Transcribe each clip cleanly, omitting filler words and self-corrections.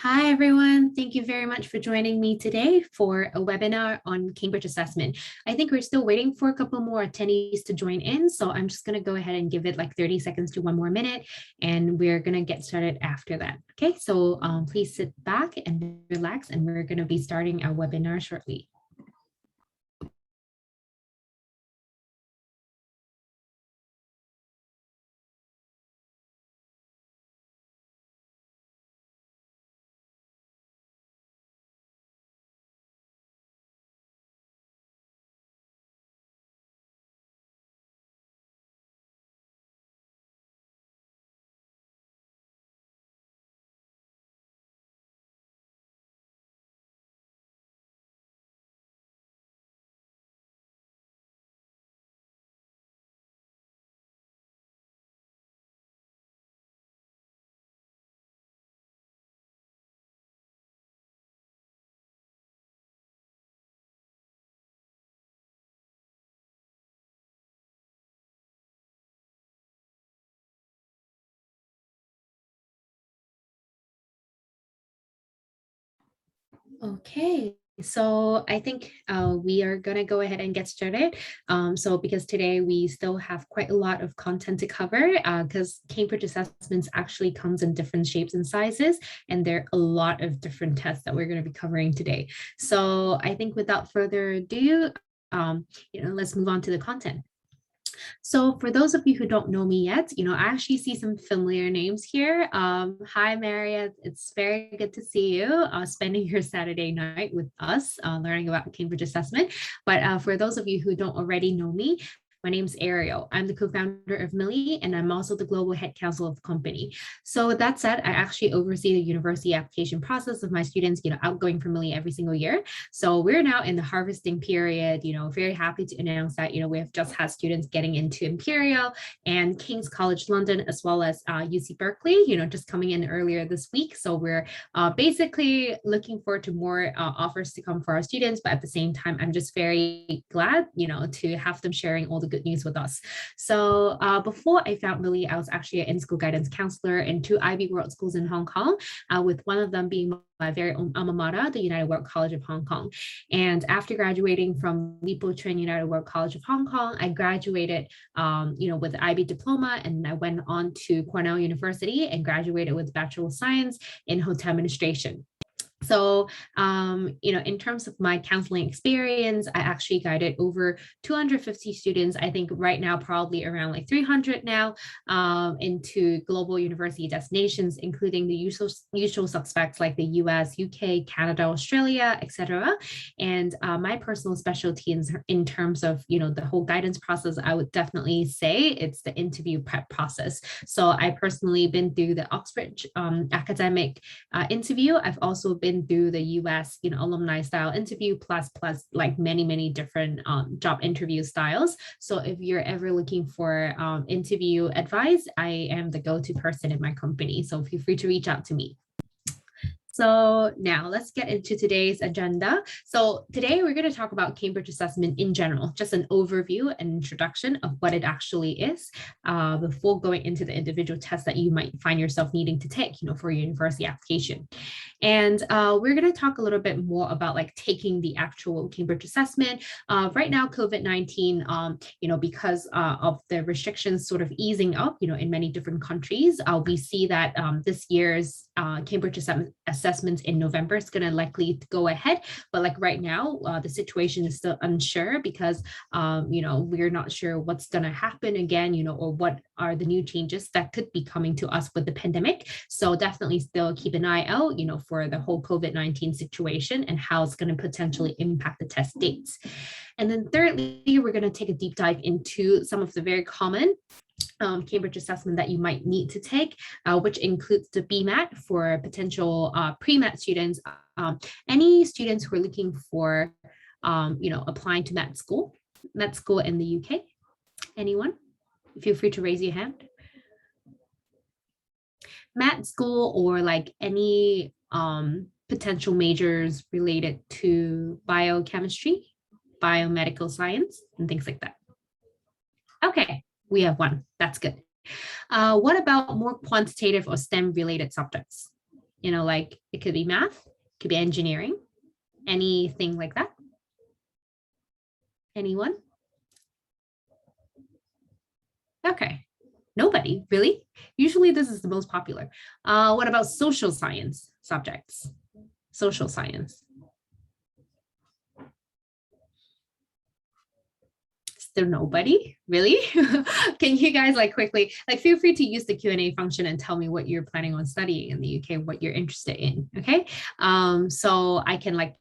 Hi, everyone. Thank you very much for joining me today for a webinar on Cambridge assessment. I think we're still waiting for a couple more attendees to join in, so I'm just going to go ahead and give it like 30 seconds to 1 more minute, and we're going to get started after that. Okay, so please sit back and relax, and we're going to be starting our webinar shortly. Okay, so I think we are going to go ahead and get started. So because today we still have quite a lot of content to cover because Cambridge assessments actually comes in different shapes and sizes, and there are a lot of different tests that we're going to be covering today. So I think without further ado, let's move on to the content. So for those of you who don't know me yet, I actually see some familiar names here. Hi, Marriott. It's very good to see you spending your Saturday night with us, learning about Cambridge assessment. But for those of you who don't already know me, my name's Ariel. I'm the co-founder of Millie, and I'm also the global head counsel of the company. So with that said, I actually oversee the university application process of my students, outgoing from Millie every single year. So we're now in the harvesting period, very happy to announce that, we have just had students getting into Imperial and King's College London, as well as UC Berkeley, just coming in earlier this week. So we're basically looking forward to more offers to come for our students. But at the same time, I'm just very glad, to have them sharing all the good news with us. So before I found Millie, I was actually an in-school guidance counselor in 2 Ivy World schools in Hong Kong, with one of them being my very own alma mater, the United World College of Hong Kong. And after graduating from Lipo Chen United World College of Hong Kong, I graduated, with the IB diploma, and I went on to Cornell University and graduated with Bachelor of Science in Hotel Administration. So, in terms of my counseling experience, I actually guided over 250 students. I think right now, probably around like 300 now, into global university destinations, including the usual suspects like the US, UK, Canada, Australia, etc. And my personal specialty in terms of, the whole guidance process, I would definitely say it's the interview prep process. So I personally been through the Oxford academic interview. I've also been through the US, alumni style interview, plus like many different job interview styles. So if you're ever looking for interview advice, I am the go-to person in my company. So feel free to reach out to me. So now let's get into today's agenda. So today we're going to talk about Cambridge assessment in general, just an overview and introduction of what it actually is before going into the individual tests that you might find yourself needing to take, for your university application. And we're going to talk a little bit more about like taking the actual Cambridge assessment. Right now, COVID-19, because of the restrictions sort of easing up, in many different countries, we see that this year's Cambridge assessments in November is going to likely go ahead. But like right now, the situation is still unsure because, we're not sure what's going to happen again, or what are the new changes that could be coming to us with the pandemic. So definitely still keep an eye out, for the whole COVID-19 situation and how it's going to potentially impact the test dates. And then thirdly, we're going to take a deep dive into some of the very common Cambridge assessment that you might need to take, which includes the BMAT for potential pre-med students, any students who are looking for, applying to med school in the UK. Anyone? Feel free to raise your hand. Med school or like any potential majors related to biochemistry, biomedical science, and things like that. Okay, we have one. That's good. What about more quantitative or STEM related subjects? Like it could be math, it could be engineering, anything like that. Anyone? Okay. Nobody, really? Usually this is the most popular. What about social science subjects? Social science. Is there nobody? Really? Can you guys quickly, feel free to use the Q&A function and tell me what you're planning on studying in the UK, what you're interested in, okay? So I can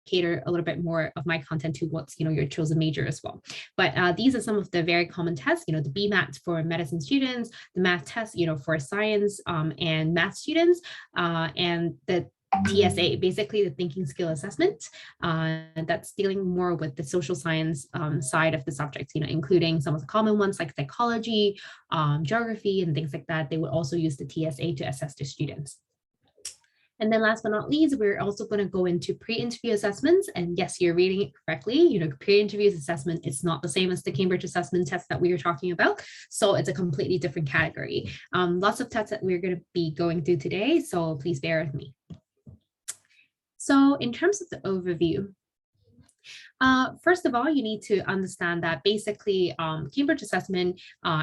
cater a little bit more of my content to what's your chosen major as well. But these are some of the very common tests, the BMAT for medicine students, the math test for science and math students, and the TSA, basically the thinking skill assessment, that's dealing more with the social science side of the subjects, including some of the common ones like psychology, geography, and things like that. They would also use the TSA to assess the students. And then last but not least, we're also going to go into pre-interview assessments. And yes, you're reading it correctly. Pre-interview assessment is not the same as the Cambridge assessment test that we were talking about. So it's a completely different category. Lots of tests that we're going to be going through today. So please bear with me. So in terms of the overview, first of all, you need to understand that basically Cambridge assessment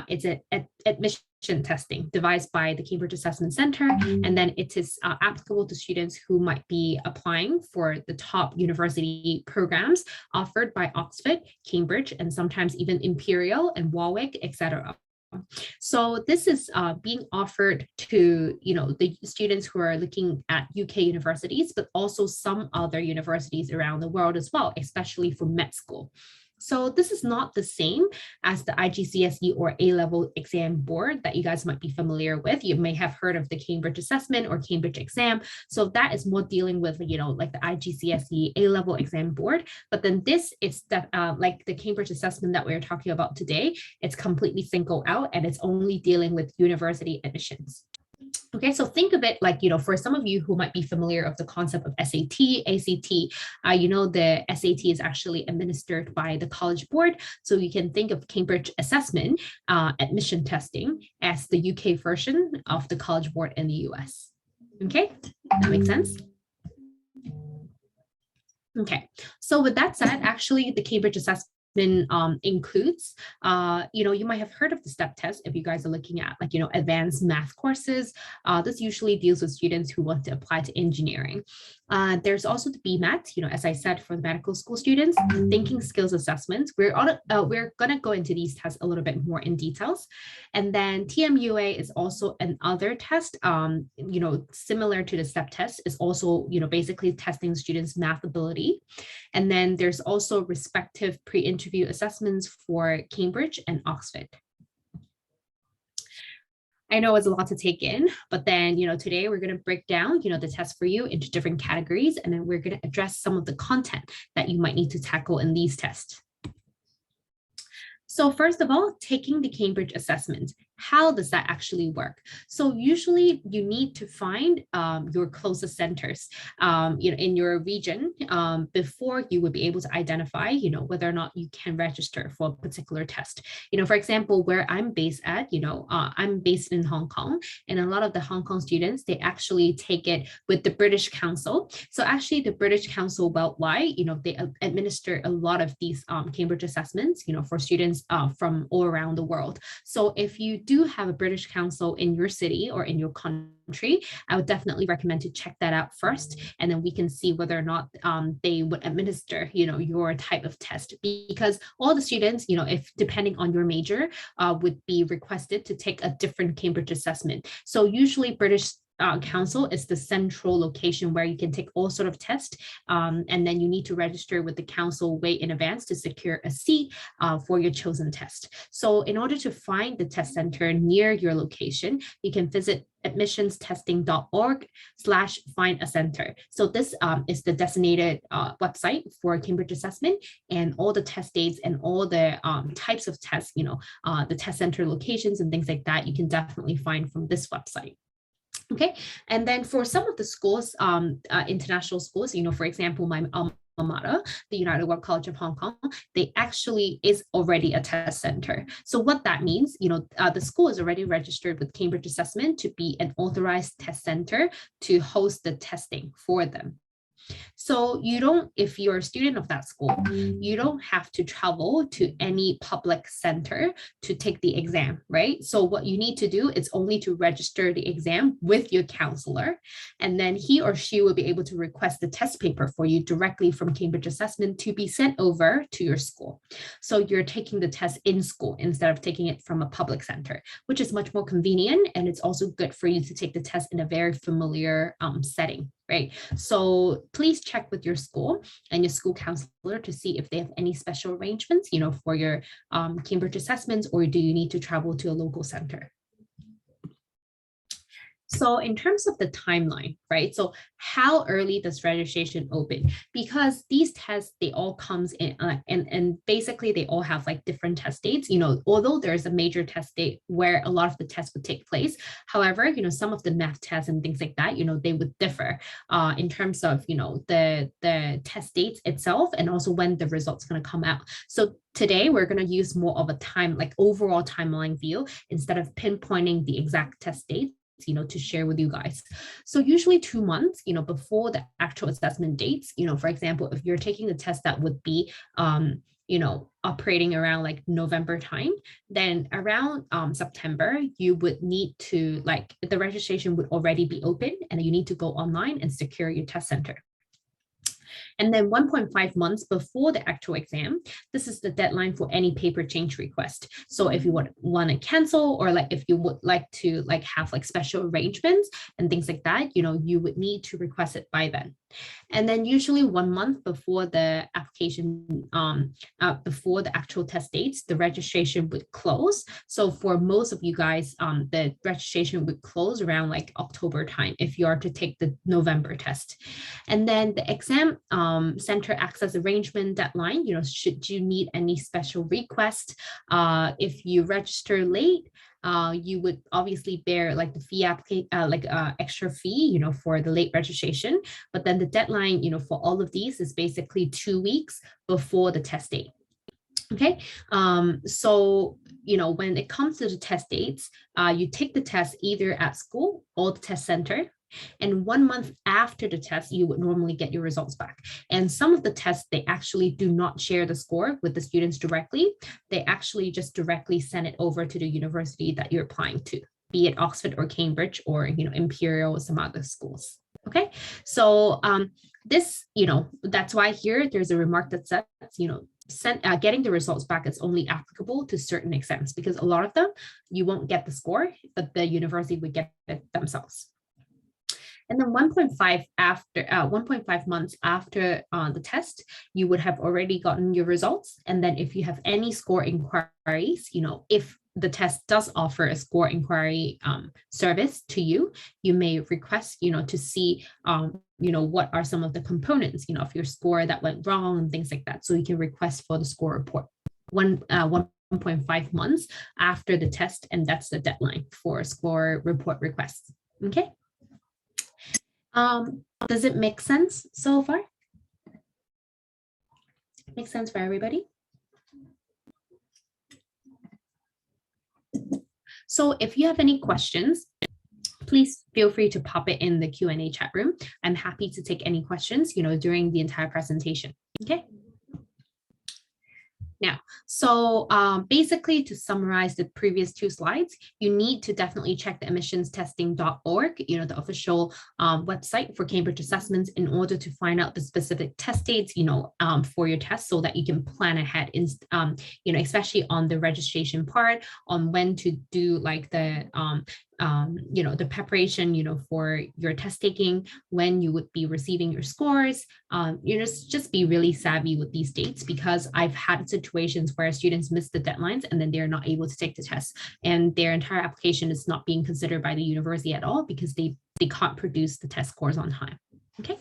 is an admission testing devised by the Cambridge Assessment Center, and then it is applicable to students who might be applying for the top university programs offered by Oxford, Cambridge, and sometimes even Imperial and Warwick, etc. So this is being offered to the students who are looking at UK universities, but also some other universities around the world as well, especially for med school. So this is not the same as the IGCSE or A-level exam board that you guys might be familiar with. You may have heard of the Cambridge assessment or Cambridge exam. So that is more dealing with, like the IGCSE A-level exam board. But then this is like the Cambridge assessment that we're talking about today. It's completely singled out and it's only dealing with university admissions. Okay, so think of it like, for some of you who might be familiar of the concept of SAT, ACT, the SAT is actually administered by the College Board. So you can think of Cambridge assessment admission testing as the UK version of the College Board in the US. Okay, that makes sense? Okay, so with that said, actually the Cambridge assessment includes, you might have heard of the STEP test if you guys are looking at advanced math courses. This usually deals with students who want to apply to engineering. There's also the BMAT, as I said, for the medical school students, thinking skills assessments. We're going to go into these tests a little bit more in details. And then TMUA is also another test, similar to the STEP test, is also, basically testing students' math ability. And then there's also respective pre-interview assessments for Cambridge and Oxford. I know it's a lot to take in, but then, today we're going to break down, the test for you into different categories, and then we're going to address some of the content that you might need to tackle in these tests. So first of all, taking the Cambridge assessment. How does that actually work? So usually you need to find your closest centers, in your region before you would be able to identify, whether or not you can register for a particular test. For example, where I'm based at, I'm based in Hong Kong, and a lot of the Hong Kong students, they actually take it with the British Council. So actually the British Council worldwide, they administer a lot of these Cambridge assessments, for students from all around the world. So if you do have a British Council in your city or in your country, I would definitely recommend to check that out first, and then we can see whether or not they would administer, your type of test, because all the students, if depending on your major, would be requested to take a different Cambridge assessment. So usually British Council is the central location where you can take all sort of tests, and then you need to register with the council way in advance to secure a seat for your chosen test. So in order to find the test center near your location, you can visit admissionstesting.org/find a center. So this is the designated website for Cambridge assessment, and all the test dates and all the types of tests, the test center locations and things like that, you can definitely find from this website. Okay, and then for some of the schools, international schools, for example, my mater, the United World College of Hong Kong, they actually is already a test center. So what that means, the school is already registered with Cambridge Assessment to be an authorized test center to host the testing for them. So if you're a student of that school, you don't have to travel to any public center to take the exam, right? So what you need to do is only to register the exam with your counselor, and then he or she will be able to request the test paper for you directly from Cambridge Assessment to be sent over to your school. So you're taking the test in school instead of taking it from a public center, which is much more convenient, and it's also good for you to take the test in a very familiar setting. Right. So please check with your school and your school counselor to see if they have any special arrangements, for your Cambridge assessments, or do you need to travel to a local center? So in terms of the timeline, right? So how early does registration open? Because these tests, they all comes in and basically they all have like different test dates, although there's a major test date where a lot of the tests would take place. However, some of the math tests and things like that, they would differ in terms of, the test dates itself and also when the results going to come out. So today, we're going to use more of a overall timeline view instead of pinpointing the exact test date, to share with you guys. So usually 2 months, before the actual assessment dates, for example, if you're taking the test that would be, operating around like November time, then around September, you would need to the registration would already be open and you need to go online and secure your test center. And then 1.5 months before the actual exam, this is the deadline for any paper change request. So if you would want to cancel, or if you would like to have special arrangements and things like that, you would need to request it by then. And then usually 1 month before the application, before the actual test dates, the registration would close. So for most of you guys, the registration would close around October time if you are to take the November test. And then the exam center access arrangement deadline, should you need any special request, if you register late, you would obviously bear the fee extra fee, for the late registration. But then the deadline, for all of these is basically 2 weeks before the test date. Okay, so when it comes to the test dates, you take the test either at school or the test center. And 1 month after the test, you would normally get your results back. And some of the tests, they actually do not share the score with the students directly. They actually just directly send it over to the university that you're applying to, be it Oxford or Cambridge or, Imperial or some other schools. Okay, so this, that's why here there's a remark that says, getting the results back is only applicable to certain exams, because a lot of them, you won't get the score, but the university would get it themselves. And then 1.5 months after the test, you would have already gotten your results. And then if you have any score inquiries, if the test does offer a score inquiry service to you, you may request, to see, what are some of the components, of your score that went wrong and things like that. So you can request for the score report 1.5 months after the test, and that's the deadline for score report requests. Okay. Does it make sense so far? Makes sense for everybody? So if you have any questions, please feel free to pop it in the Q&A chat room. I'm happy to take any questions, during the entire presentation. Okay. Now, so basically, to summarize the previous 2 slides, you need to definitely check the admissionstesting.org, the official website for Cambridge assessments, in order to find out the specific test dates, for your test, so that you can plan ahead, especially on the registration part, on when to do the preparation, for your test taking, when you would be receiving your scores. Just be really savvy with these dates, because I've had situations where students miss the deadlines and then they're not able to take the test, and their entire application is not being considered by the university at all because they can't produce the test scores on time. Okay.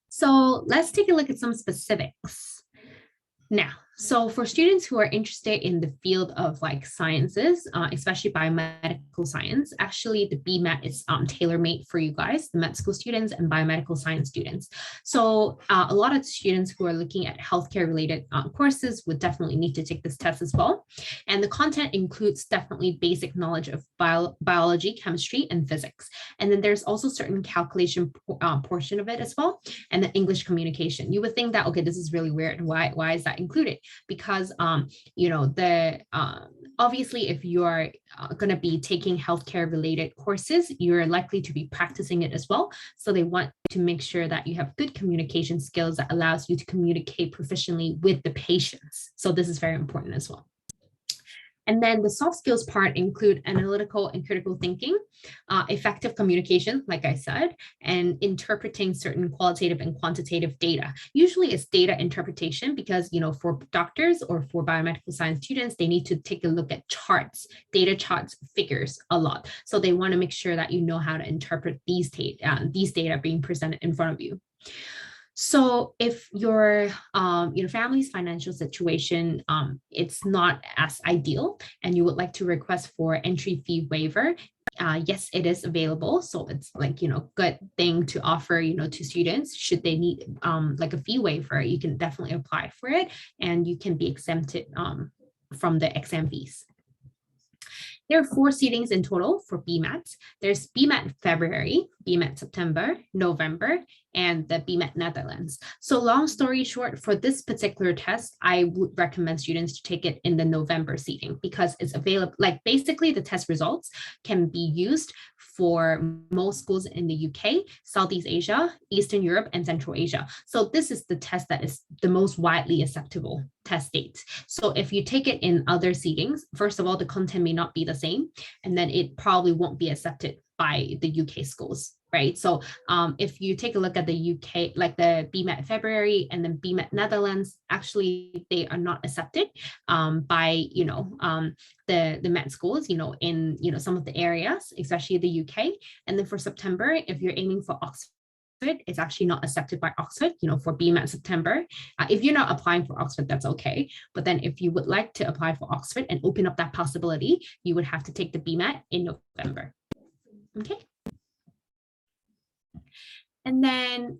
So let's take a look at some specifics. Now, So for students who are interested in the field of like sciences, especially biomedical science, actually the BMAT is tailor-made for you guys, the med school students and biomedical science students. So a lot of students who are looking at healthcare related courses would definitely need to take this test as well. And the content includes definitely basic knowledge of biology, chemistry, and physics. And then there's also certain calculation portion of it as well, and the English communication. You would think that, okay, this is really weird. Why is that included? Because obviously if you're going to be taking healthcare related courses, you're likely to be practicing it as well. So they want to make sure that you have good communication skills that allows you to communicate proficiently with the patients. So this is very important as well. And then the soft skills part include analytical and critical thinking, effective communication, like I said, and interpreting certain qualitative and quantitative data. Usually it's data interpretation because, for doctors or for biomedical science students, they need to take a look at charts, data charts, figures a lot. So they want to make sure that you know how to interpret these data being presented in front of you. So if your family's financial situation it's not as ideal and you would like to request for entry fee waiver, yes, it is available. So it's like, good thing to offer, to students should they need like a fee waiver. You can definitely apply for it and you can be exempted from the exam fees. There are 4 seatings in total for BMAT. There's BMAT February, BMAT September, November, and the BMAT Netherlands. So long story short, for this particular test, I would recommend students to take it in the November seating because it's available. Like basically the test results can be used for most schools in the UK, Southeast Asia, Eastern Europe, and Central Asia. So this is the test that is the most widely acceptable test date. So if you take it in other seatings, first of all, the content may not be the same, and then it probably won't be accepted by the UK schools, right? So if you take a look at the UK, like the BMAT February and then BMAT Netherlands, actually they are not accepted by the med schools, in some of the areas, especially the UK. And then for September, if you're aiming for Oxford, it's actually not accepted by Oxford, for BMAT September. If you're not applying for Oxford, that's okay. But then if you would like to apply for Oxford and open up that possibility, you would have to take the BMAT in November. Okay. And then,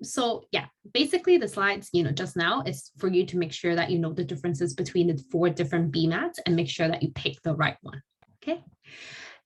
so yeah, basically the slides, just now is for you to make sure that you know the differences between the 4 different BMATs and make sure that you pick the right one. Okay.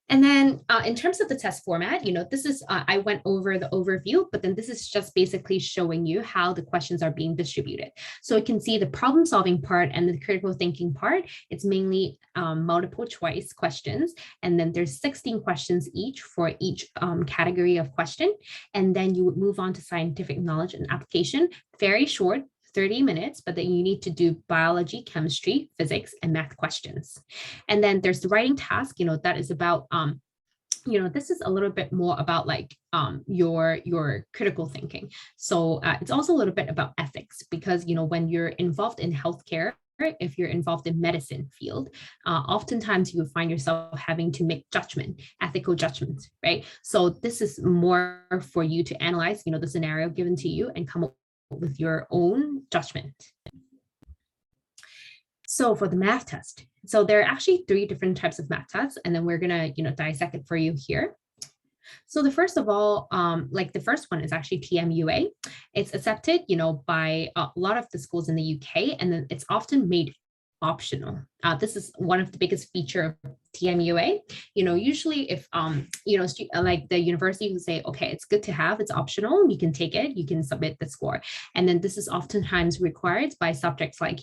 And then in terms of the test format, this is, I went over the overview, but then this is just basically showing you how the questions are being distributed. So you can see the problem solving part and the critical thinking part, it's mainly multiple choice questions. And then there's 16 questions each for each category of question. And then you would move on to scientific knowledge and application, very short, 30 minutes, but then you need to do biology, chemistry, physics, and math questions. And then there's the writing task, that is about, this is a little bit more about like your critical thinking. So it's also a little bit about ethics because, when you're involved in healthcare, if you're involved in medicine field, oftentimes you will find yourself having to make ethical judgments, right? So this is more for you to analyze, the scenario given to you and come up with your own judgment. So for the math test, so there are actually 3 different types of math tests, and then we're gonna, dissect it for you here. So the first of all, like the first one is actually TMUA. It's accepted, by a lot of the schools in the UK, and then it's often made optional. This is one of the biggest feature of TMUA. Usually if like the university would say, okay, it's good to have, it's optional, you can take it, you can submit the score. And then this is oftentimes required by subjects like,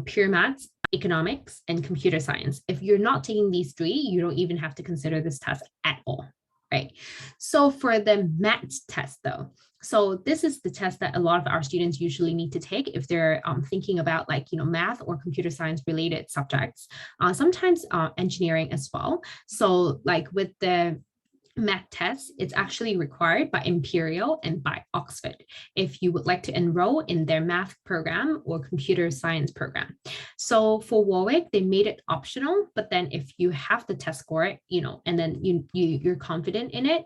pure maths, economics, and computer science. If you're not taking these 3, you don't even have to consider this test at all, right? So for the math test though, so this is the test that a lot of our students usually need to take if they're thinking about like, math or computer science related subjects, sometimes engineering as well. So like with the math test, it's actually required by Imperial and by Oxford if you would like to enroll in their math program or computer science program. So for Warwick, they made it optional, but then if you have the test score, and then you're confident in it,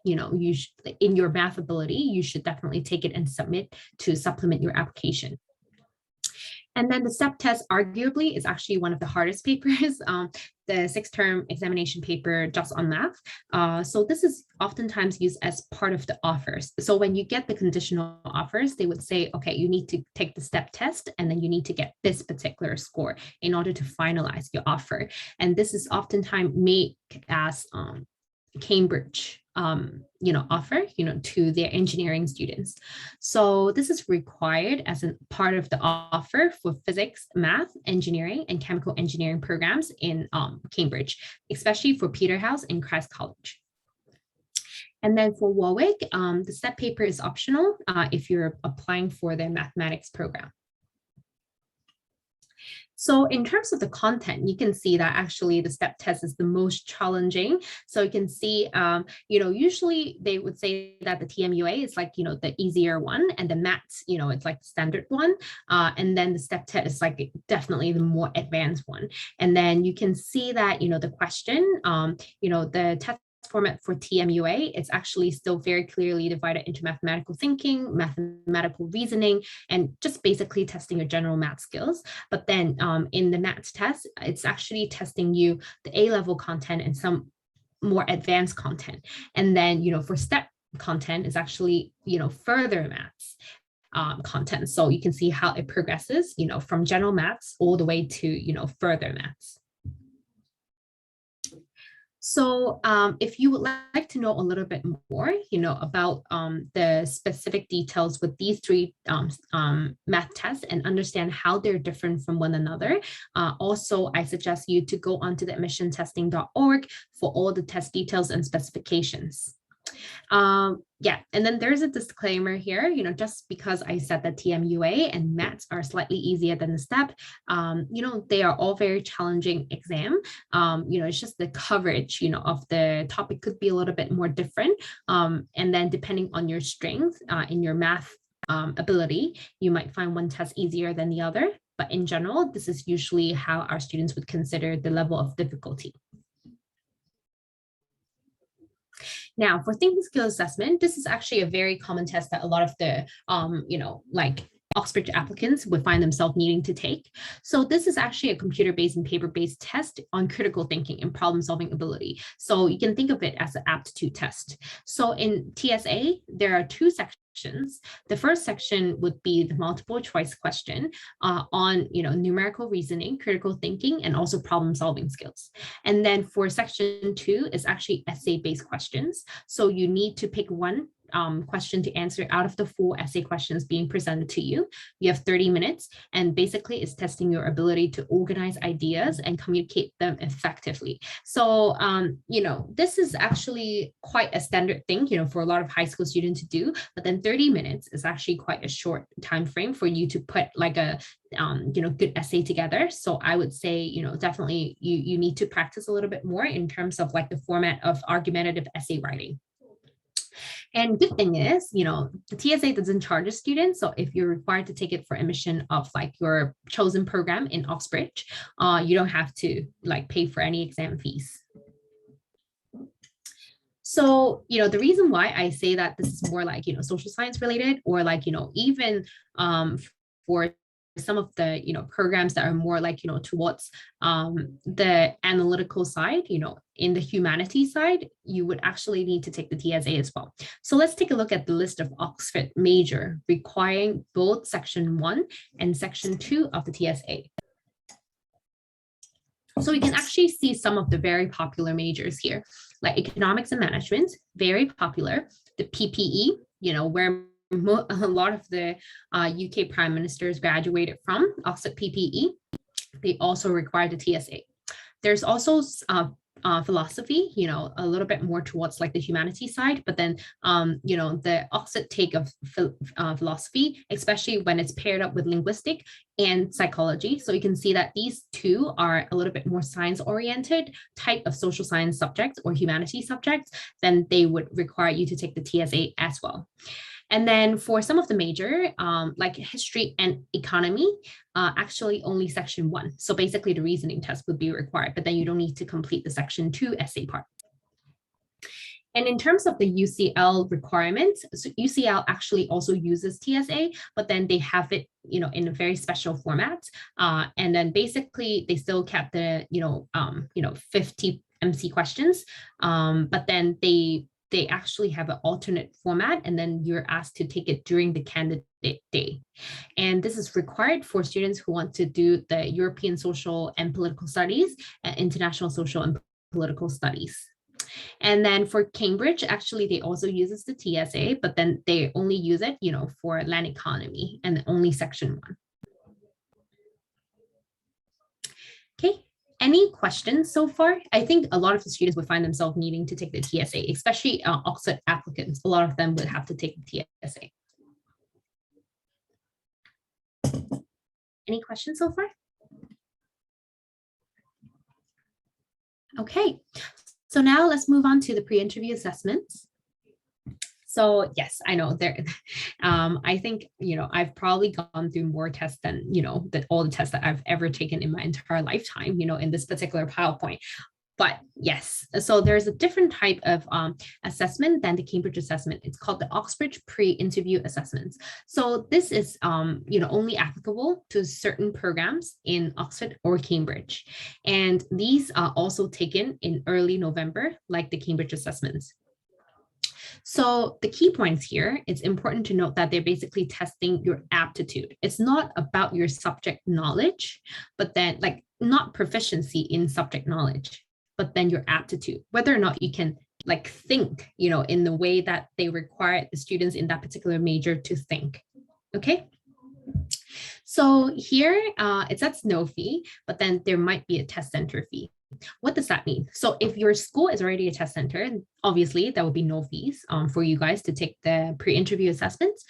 in your math ability, you should definitely take it and submit to supplement your application. And then the STEP test arguably is actually one of the hardest papers, the sixth-term examination paper just on math. So this is oftentimes used as part of the offers. So when you get the conditional offers, they would say, okay, you need to take the STEP test, and then you need to get this particular score in order to finalize your offer. And this is oftentimes made as Cambridge offer to their engineering students. So this is required as a part of the offer for physics, math, engineering, and chemical engineering programs in Cambridge, especially for Peterhouse and Christ College. And then for Warwick, the STEP paper is optional if you're applying for their mathematics program. So in terms of the content, you can see that actually the STEP test is the most challenging. So you can see, usually they would say that the TMUA is like, the easier one, and the maths, it's like the standard one. And then the STEP test is like definitely the more advanced one. And then you can see that, the question, the test format for TMUA, it's actually still very clearly divided into mathematical thinking, mathematical reasoning, and just basically testing your general math skills. But then in the maths test, it's actually testing you the A-level content and some more advanced content. And then, for STEP content is actually, further maths content. So you can see how it progresses, from general maths all the way to, further maths. So if you would like to know a little bit more, about the specific details with these three math tests and understand how they're different from one another, also I suggest you to go onto the admissiontesting.org for all the test details and specifications. And then there's a disclaimer here, just because I said that TMUA and maths are slightly easier than the STEP, they are all very challenging exam. It's just the coverage, of the topic could be a little bit more different. And then depending on your strength in your math ability, you might find one test easier than the other. But in general, this is usually how our students would consider the level of difficulty. Now, for thinking skill assessment, this is actually a very common test that a lot of the, Oxbridge applicants would find themselves needing to take. So this is actually a computer-based and paper-based test on critical thinking and problem-solving ability. So you can think of it as an aptitude test. So in TSA, there are two sections. The first section would be the multiple choice question on numerical reasoning, critical thinking, and also problem-solving skills. And then for section 2 is actually essay-based questions. So you need to pick one question to answer out of the 4 essay questions being presented to you. You have 30 minutes, and basically it's testing your ability to organize ideas and communicate them effectively. So, this is actually quite a standard thing, for a lot of high school students to do, but then 30 minutes is actually quite a short time frame for you to put like a good essay together. So I would say, definitely you need to practice a little bit more in terms of like the format of argumentative essay writing. And good thing is, the TSA doesn't charge a student. So if you're required to take it for admission of like your chosen program in Oxbridge, you don't have to like pay for any exam fees. So, the reason why I say that this is more like, social science related, or like, even for some of the programs that are more like towards the analytical side, in the humanities side, you would actually need to take the TSA as well. So let's take a look at the list of Oxford major requiring both section 1 and section 2 of the TSA. So we can actually see some of the very popular majors here, like economics and management, very popular. The PPE, where a lot of the UK prime ministers graduated from, Oxford PPE. They also require the TSA. There's also philosophy, a little bit more towards like the humanities side, but then, the Oxford take of philosophy, especially when it's paired up with linguistic and psychology. So you can see that these two are a little bit more science-oriented type of social science subjects or humanities subjects, then they would require you to take the TSA as well. And then for some of the major, like history and economy, actually only section 1. So basically the reasoning test would be required, but then you don't need to complete the section 2 essay part. And in terms of the UCL requirements, so UCL actually also uses TSA, but then they have it, in a very special format. And then basically they still kept the, 50 MC questions, but then they actually have an alternate format, and then you're asked to take it during the candidate day. And this is required for students who want to do the European Social and Political Studies and International Social and Political Studies. And then for Cambridge, actually, they also uses the TSA, but then they only use it, for land economy and only section 1. Okay. Any questions so far? I think a lot of the students would find themselves needing to take the TSA, especially Oxford applicants. A lot of them would have to take the TSA. Any questions so far? Okay, so now let's move on to the pre-interview assessments. So yes, I know there. I think I've probably gone through more tests than all the tests that I've ever taken in my entire lifetime. In this particular PowerPoint. But yes, so there's a different type of assessment than the Cambridge assessment. It's called the Oxford pre-interview assessments. So this is only applicable to certain programs in Oxford or Cambridge. And these are also taken in early November, like the Cambridge assessments. So the key points here, it's important to note that they're basically testing your aptitude. It's not about your subject knowledge, but then not proficiency in subject knowledge, but then your aptitude, whether or not you can think, in the way that they require the students in that particular major to think. Okay. So here it says no fee, but then there might be a test center fee. What does that mean? So if your school is already a test center, obviously there will be no fees for you guys to take the pre-interview assessments.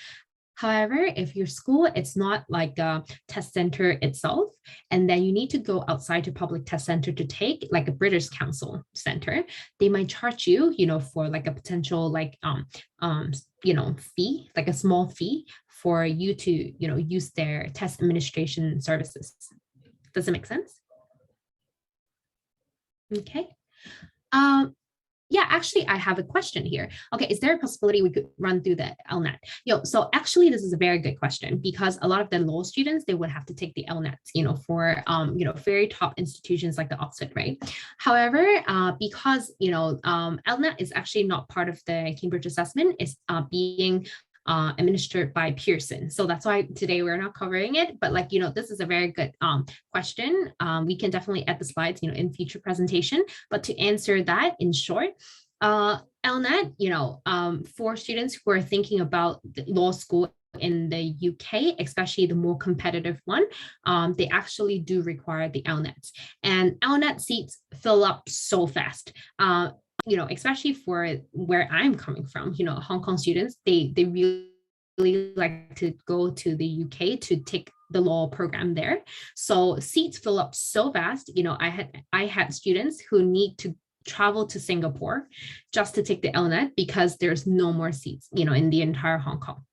However, if your school, it's not like a test center itself, and then you need to go outside to public test center to take like a British Council center, they might charge you, for like a potential fee, like a small fee for you to, use their test administration services. Does it make sense? Okay. Yeah, actually, I have a question here. Okay, is there a possibility we could run through the LNET? So actually, this is a very good question because a lot of the law students, they would have to take the LNET, for, very top institutions like the Oxford, right? However, because, LNET is actually not part of the Cambridge assessment, it's being administered by Pearson. So that's why today we're not covering it, but this is a very good question. We can definitely add the slides, in future presentation, but to answer that in short, LNET, for students who are thinking about the law school in the UK, especially the more competitive one, they actually do require the LNET, and LNET seats fill up so fast. Especially for where I'm coming from, Hong Kong students, they really like to go to the UK to take the law program there. So seats fill up so fast. I had students who need to travel to Singapore just to take the LNET because there's no more seats, in the entire Hong Kong.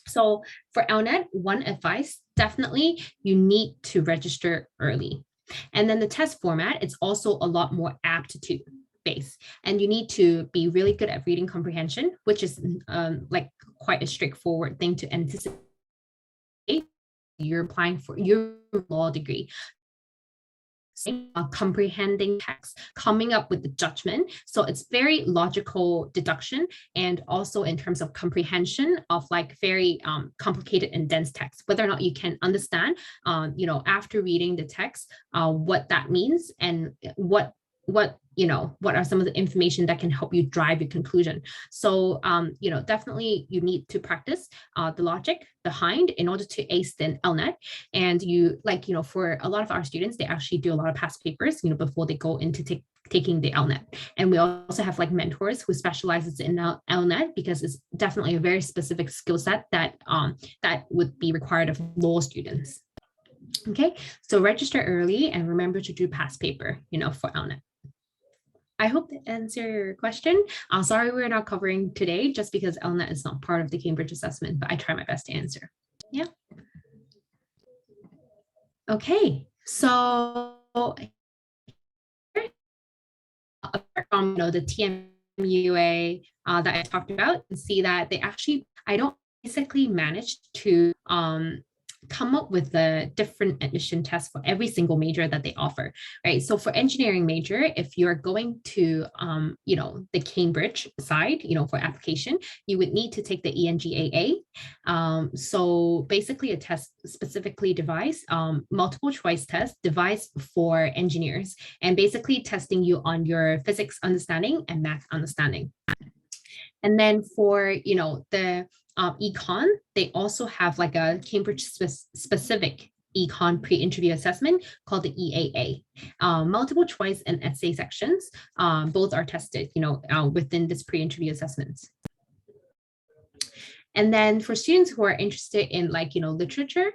So for LNET, one advice, definitely you need to register early. And then the test format, it's also a lot more aptitude based, and you need to be really good at reading comprehension, which is quite a straightforward thing to anticipate. You're applying for your law degree. Comprehending text, coming up with the judgment. So it's very logical deduction, and also in terms of comprehension of very complicated and dense text, whether or not you can understand, after reading the text, what that means and what are some of the information that can help you drive your conclusion. So, definitely you need to practice the logic behind in order to ace the LNET. And for a lot of our students, they actually do a lot of past papers, before they go into taking the LNET. And we also have mentors who specializes in LNET because it's definitely a very specific skill set that would be required of law students. Okay, so register early and remember to do past paper, for LNET. I hope that answers your question. I'm sorry we're not covering today just because LNET is not part of the Cambridge assessment, but I try my best to answer. Yeah. Okay, so apart from the TM MUA that I talked about, and see that I don't basically manage to come up with a different admission test for every single major that they offer, right? So for engineering major, if you're going to, the Cambridge side, for application, you would need to take the ENGAA. So basically a test specifically devised, multiple choice test devised for engineers, and basically testing you on your physics understanding and math understanding. And then for, the econ, they also have like a Cambridge specific econ pre-interview assessment called the EAA. Multiple choice and essay sections, both are tested, within this pre-interview assessments. And then for students who are interested in literature,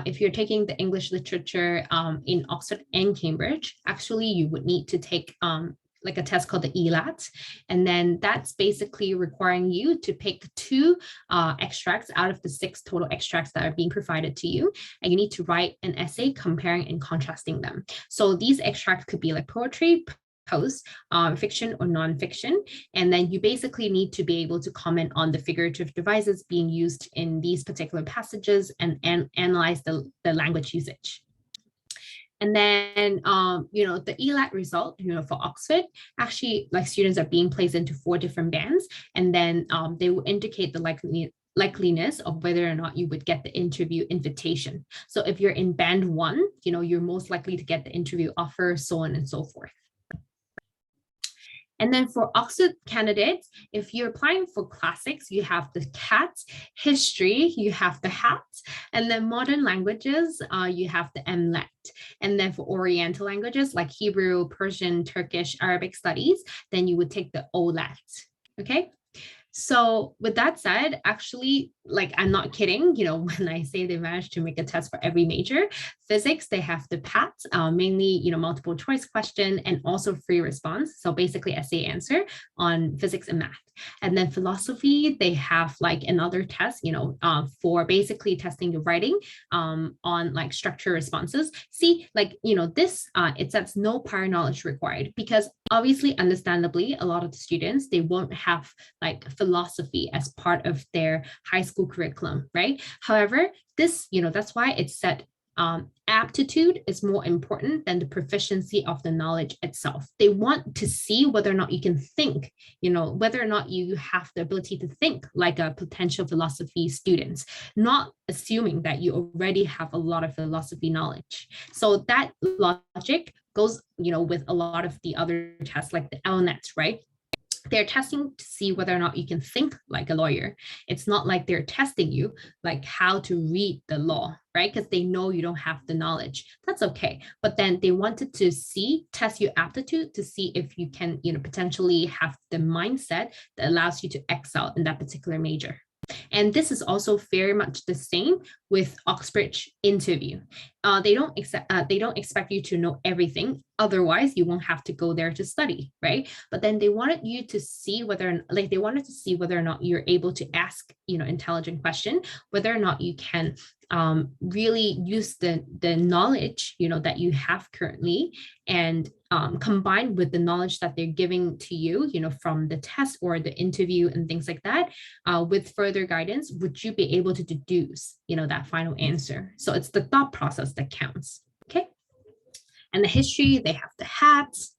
if you're taking the English literature in Oxford and Cambridge, actually you would need to take like a test called the ELAT. And then that's basically requiring you to pick 2 extracts out of the 6 total extracts that are being provided to you. And you need to write an essay comparing and contrasting them. So these extracts could be like poetry, prose, fiction or nonfiction. And then you basically need to be able to comment on the figurative devices being used in these particular passages and analyze the language usage. And then, the ELAT result, for Oxford, actually, like students are being placed into 4 different bands, and then they will indicate the likeliness of whether or not you would get the interview invitation. So if you're in band 1, you're most likely to get the interview offer, so on and so forth. And then for Oxford candidates, if you're applying for classics, you have the CAT, history, you have the HAT, and then modern languages, you have the MLET. And then for Oriental languages like Hebrew, Persian, Turkish, Arabic studies, then you would take the OLET, okay? So with that said, actually, I'm not kidding, when I say they managed to make a test for every major. Physics, they have the PAT, mainly, multiple choice question and also free response. So basically essay answer on physics and math. And then philosophy, they have another test, for basically testing your writing on structure responses. See, this, it says no prior knowledge required, because obviously, understandably, a lot of the students, they won't have philosophy as part of their high school curriculum, right? However, this, that's why it's said aptitude is more important than the proficiency of the knowledge itself. They want to see whether or not you can think, whether or not you have the ability to think like a potential philosophy student, not assuming that you already have a lot of philosophy knowledge. So that logic goes, with a lot of the other tests like the LNET, right? They're testing to see whether or not you can think like a lawyer. It's not like they're testing you how to read the law, right? Because they know you don't have the knowledge. That's okay. But then they wanted to test your aptitude to see if you can, potentially have the mindset that allows you to excel in that particular major. And this is also very much the same with Oxbridge interview. They don't expect you to know everything. Otherwise, you won't have to go there to study, right? But then they wanted you to see whether or not you're able to ask, intelligent question, whether or not you can really use the knowledge, that you have currently, and combined with the knowledge that they're giving to you, from the test or the interview and things like that, with further guidance, would you be able to deduce, that final answer? So it's the thought process that counts, okay? And the history, they have the hats.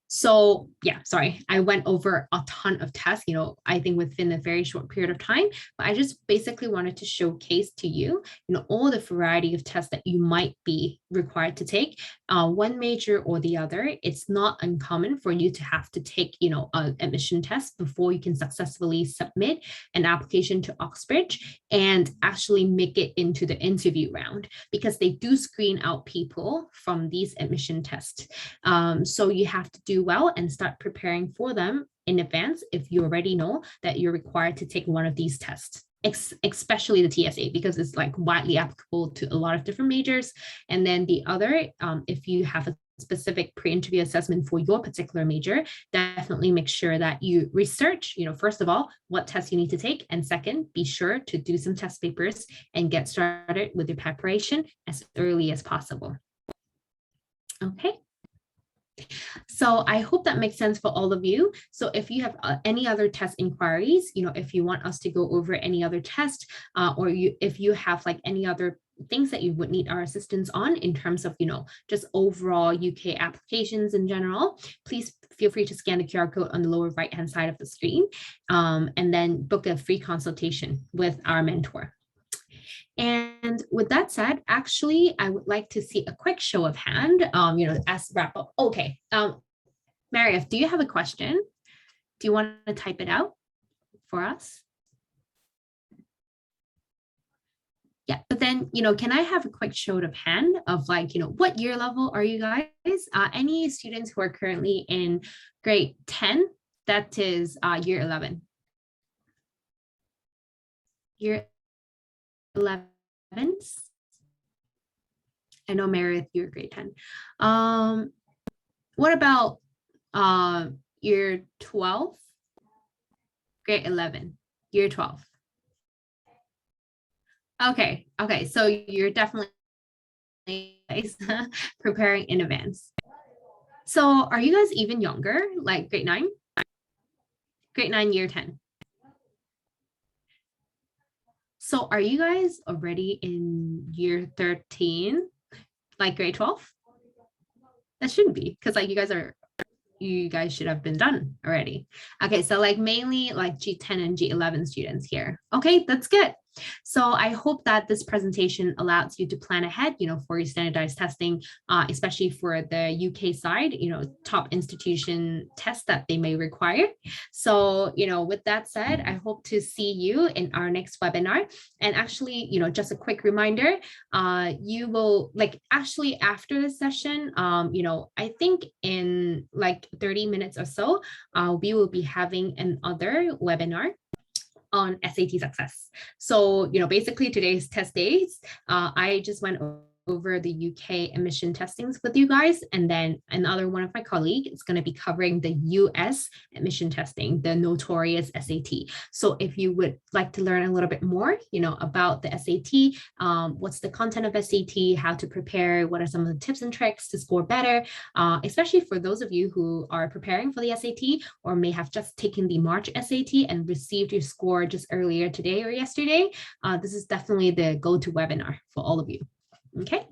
So yeah, sorry, I went over a ton of tests, I think within a very short period of time, but I just basically wanted to showcase to you, all the variety of tests that you might be required to take, one major or the other. It's not uncommon for you to have to take, an admission test before you can successfully submit an application to Oxbridge and actually make it into the interview round, because they do screen out people from these admission tests. So you have to do well and start preparing for them in advance if you already know that you're required to take one of these tests, especially the TSA, because it's widely applicable to a lot of different majors. And then the other, if you have a specific pre-interview assessment for your particular major, definitely make sure that you research, first of all, what tests you need to take. And second, be sure to do some test papers and get started with your preparation as early as possible. Okay. So I hope that makes sense for all of you. So if you have any other test inquiries, if you want us to go over any other test, or if you have like any other things that you would need our assistance on in terms of, just overall UK applications in general, please feel free to scan the QR code on the lower right-hand side of the screen, and then book a free consultation with our mentor. And with that said, actually, I would like to see a quick show of hand, as wrap up. Okay. Marieth, do you have a question? Do you want to type it out for us? Yeah, but then, can I have a quick show of hand of like, what year level are you guys? Any students who are currently in grade 10, that is year 11. Year 11. I know Meredith, you're grade 10. What about year 12? Grade 11, year 12. Okay, so you're definitely preparing in advance. So are you guys even younger, like grade 9? Grade 9, year 10. So are you guys already in year 13, like grade 12? That shouldn't be, because like you guys should have been done already. Okay, so like mainly like G10 and G11 students here. Okay, that's good. So I hope that this presentation allows you to plan ahead, for your standardized testing, especially for the UK side, top institution tests that they may require. So, with that said, I hope to see you in our next webinar. And actually, just a quick reminder, you will actually after the session, I think in like 30 minutes or so, we will be having another webinar on SAT success. So, basically today's test days, I just went over the UK admission testings with you guys. And then another one of my colleagues is going to be covering the US admission testing, the notorious SAT. So if you would like to learn a little bit more, about the SAT, what's the content of SAT, how to prepare, what are some of the tips and tricks to score better, especially for those of you who are preparing for the SAT or may have just taken the March SAT and received your score just earlier today or yesterday, this is definitely the go-to webinar for all of you. Okay.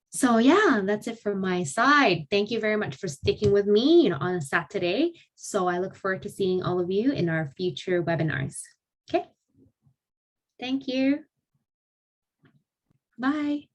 So yeah, that's it from my side. Thank you very much for sticking with me, on a Saturday. So I look forward to seeing all of you in our future webinars. Okay. Thank you. Bye.